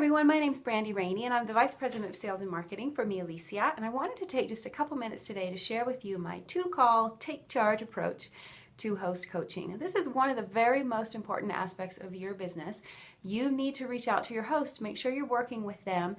everyone, my name is Brandi Rainey and I'm the Vice President of Sales and Marketing for Mialisia, and I wanted to take just a couple minutes today to share with you my two-call, take-charge approach to host coaching. This is one of the very most important aspects of your business. You need to reach out to your host, make sure you're working with them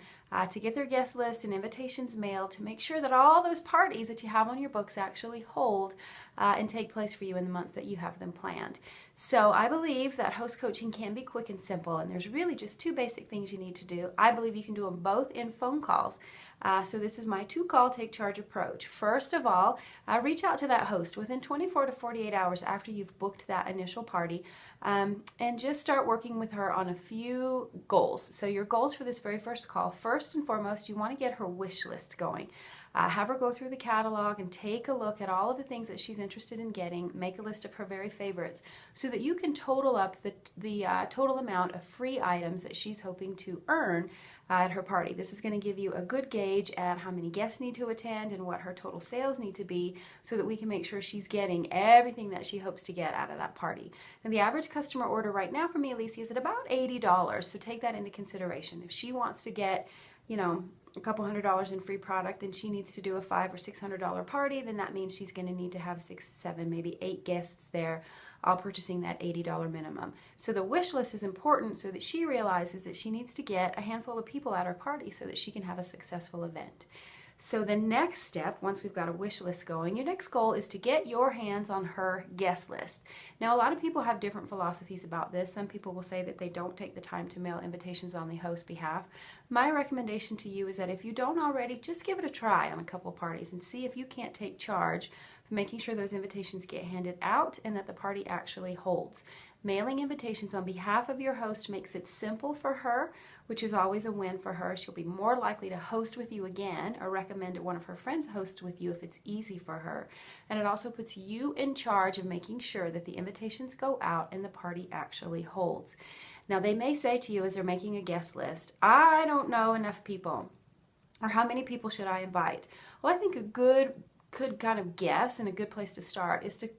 to get their guest list and invitations mailed, to make sure that all those parties that you have on your books actually hold and take place for you in the months that you have them planned. So I believe that host coaching can be quick and simple, and there's really just two basic things you need to do. I believe you can do them both in phone calls. So this is my two-call, take-charge approach. First of all, reach out to that host within 24 to 48 hours after you've booked that initial party, and just start working with her on a few goals. So your goals for this very first call, first and foremost, you want to get her wish list going. Have her go through the catalog and take a look at all of the things that she's interested in getting, make a list of her very favorites, so that you can total up the total amount of free items that she's hoping to earn at her party. This is going to give you a good gauge at how many guests need to attend and what her total sales need to be, so that we can make sure she's getting everything that she hopes to get out of that party. And the average customer order right now for Mialisia is at about $80, so take that into consideration. If she wants to get, you know, a couple $100s in free product and she needs to do a $500 or $600 party, then that means she's going to need to have 6, 7, maybe 8 guests there, all purchasing that $80 minimum. So the wish list is important so that she realizes that she needs to get a handful of people at her party so that she can have a successful event. So the next step, once we've got a wish list going, your next goal is to get your hands on her guest list. Now, a lot of people have different philosophies about this. Some people will say that they don't take the time to mail invitations on the host's behalf. My recommendation to you is that if you don't already, just give it a try on a couple parties and see if you can't take charge for making sure those invitations get handed out and that the party actually holds. Mailing invitations on behalf of your host makes it simple for her, which is always a win for her. She'll be more likely to host with you again or recommend one of her friends host with you if it's easy for her. And it also puts you in charge of making sure that the invitations go out and the party actually holds. Now, they may say to you as they're making a guest list, I don't know enough people, or how many people should I invite? Well, I think a good kind of guess and a good place to start is to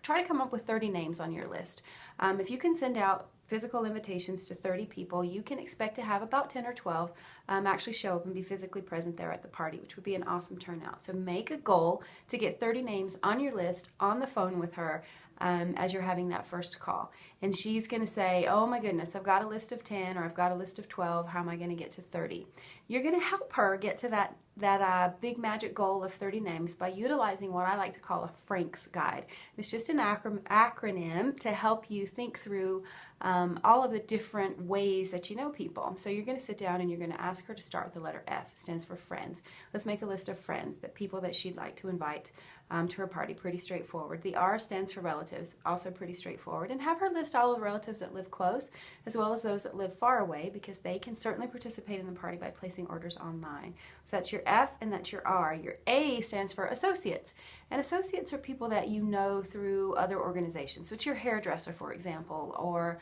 try to come up with 30 names on your list. If you can send out physical invitations to 30 people, you can expect to have about 10 or 12 actually show up and be physically present there at the party, which would be an awesome turnout. So make a goal to get 30 names on your list on the phone with her as you're having that first call. And she's going to say, oh my goodness, I've got a list of 10 or I've got a list of 12. How am I going to get to 30? You're going to help her get to that big magic goal of 30 names by utilizing what I like to call a Frank's Guide. It's just an acronym to help you think through all of the different ways that you know people. So you're going to sit down and you're going to ask her to start with the letter F. It stands for friends. Let's make a list of friends, the people that she'd like to invite to her party. Pretty straightforward. The R stands for relatives, also pretty straightforward. And have her list all of the relatives that live close as well as those that live far away, because they can certainly participate in the party by placing orders online. So that's your F and that's your R. Your A stands for associates. And associates are people that you know through other organizations. So it's your hairdresser, for example, or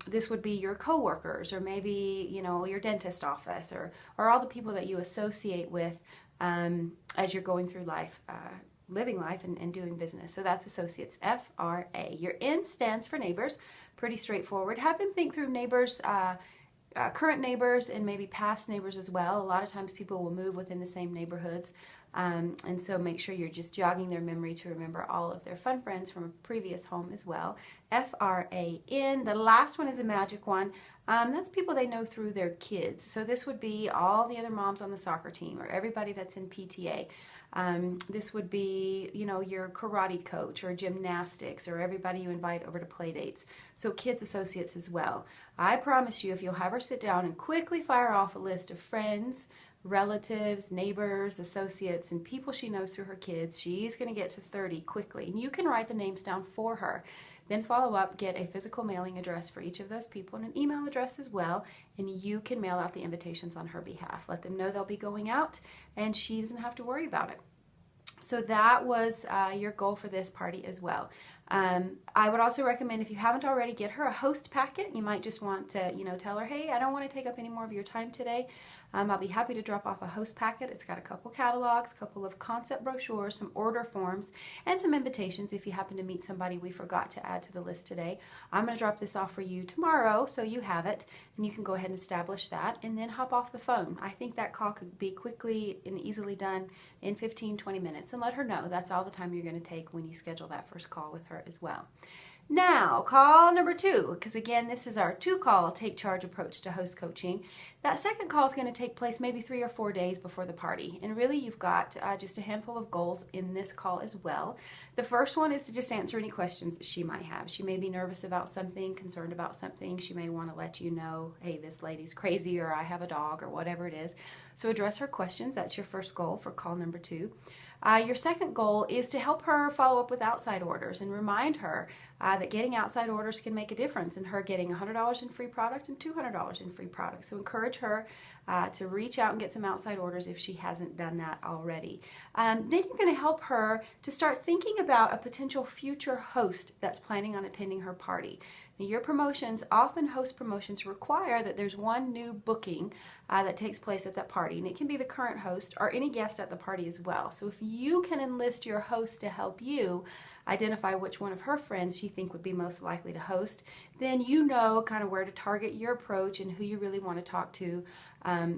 this would be your coworkers, or maybe, you know, your dentist office, or all the people that you associate with as you're going through life, living life and doing business. So that's associates, F-R-A. Your N stands for neighbors. Pretty straightforward. Have them think through neighbors, current neighbors and maybe past neighbors as well. A lot of times people will move within the same neighborhoods, and so make sure you're just jogging their memory to remember all of their fun friends from a previous home as well. F-R-A-N. The last one is a magic one. That's people they know through their kids. So this would be all the other moms on the soccer team or everybody that's in PTA. This would be, you know, your karate coach or gymnastics or everybody you invite over to play dates. So kids associates as well. I promise you, if you'll have her sit down and quickly fire off a list of friends, relatives, neighbors, associates, and people she knows through her kids, she's going to get to 30 quickly. And you can write the names down for her. Then follow up, get a physical mailing address for each of those people and an email address as well, and you can mail out the invitations on her behalf. Let them know they'll be going out, and she doesn't have to worry about it. So that was your goal for this party as well. I would also recommend, if you haven't already, get her a host packet. You might just want to, tell her, hey, I don't want to take up any more of your time today. I'll be happy to drop off a host packet. It's got a couple catalogs, a couple of concept brochures, some order forms, and some invitations if you happen to meet somebody we forgot to add to the list today. I'm going to drop this off for you tomorrow so you have it, and you can go ahead and establish that and then hop off the phone. I think that call could be quickly and easily done in 15-20 minutes, and let her know that's all the time you're going to take when you schedule that first call with her as well. Now, call number 2, because again, this is our 2-call take charge approach to host coaching. That second call is going to take place maybe 3 or 4 days before the party. And really, you've got just a handful of goals in this call as well. The first one is to just answer any questions she might have. She may be nervous about something, concerned about something. She may want to let you know, hey, this lady's crazy, or I have a dog, or whatever it is. So address her questions. That's your first goal for call number 2. Your second goal is to help her follow up with outside orders and remind her that getting outside orders can make a difference in her getting $100 in free product and $200 in free product. So encourage her to reach out and get some outside orders if she hasn't done that already. Then you're going to help her to start thinking about a potential future host that's planning on attending her party. Now, your promotions, often host promotions, require that there's one new booking that takes place at that party, and it can be the current host or any guest at the party as well. So if you can enlist your host to help you identify which one of her friends you think would be most likely to host, then you know kind of where to target your approach and who you really want to talk to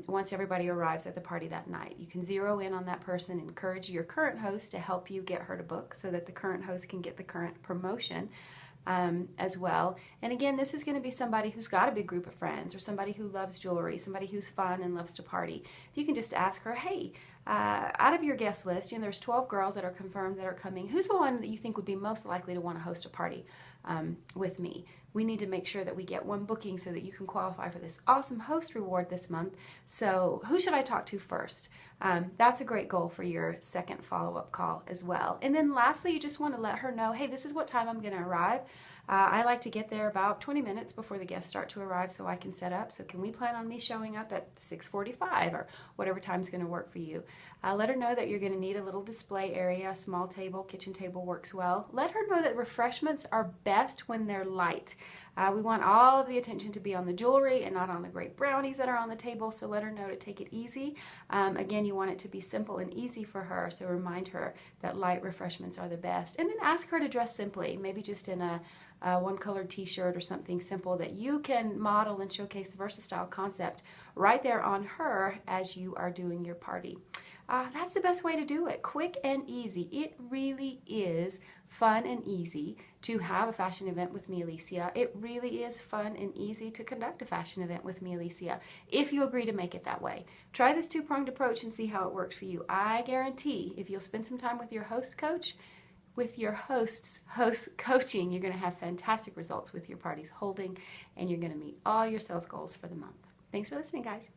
once everybody arrives at the party that night. You can zero in on that person, encourage your current host to help you get her to book so that the current host can get the current promotion as well. And again, this is going to be somebody who's got a big group of friends, or somebody who loves jewelry, somebody who's fun and loves to party. You can just ask her, hey, out of your guest list, there's 12 girls that are confirmed that are coming. Who's the one that you think would be most likely to want to host a party with me? We need to make sure that we get one booking so that you can qualify for this awesome host reward this month. So who should I talk to first? That's a great goal for your second follow-up call as well. And then lastly, you just want to let her know, hey, this is what time I'm going to arrive. I like to get there about 20 minutes before the guests start to arrive so I can set up. So can we plan on me showing up at 6:45 or whatever time's going to work for you? Let her know that you're going to need a little display area, small table, kitchen table works well. Let her know that refreshments are best when they're light. We want all of the attention to be on the jewelry and not on the great brownies that are on the table, so let her know to take it easy. Again, you want it to be simple and easy for her, so remind her that light refreshments are the best. And then ask her to dress simply, maybe just in a one-colored t-shirt or something simple that you can model and showcase the VersaStyle concept right there on her as you are doing your party. That's the best way to do it, quick and easy. It really is fun and easy to have a fashion event with Mialisia. It really is fun and easy to conduct a fashion event with Mialisia if you agree to make it that way. Try this two-pronged approach and see how it works for you. I guarantee if you'll spend some time with your host coach, with your host's host coaching, you're going to have fantastic results with your party's holding, and you're going to meet all your sales goals for the month. Thanks for listening, guys.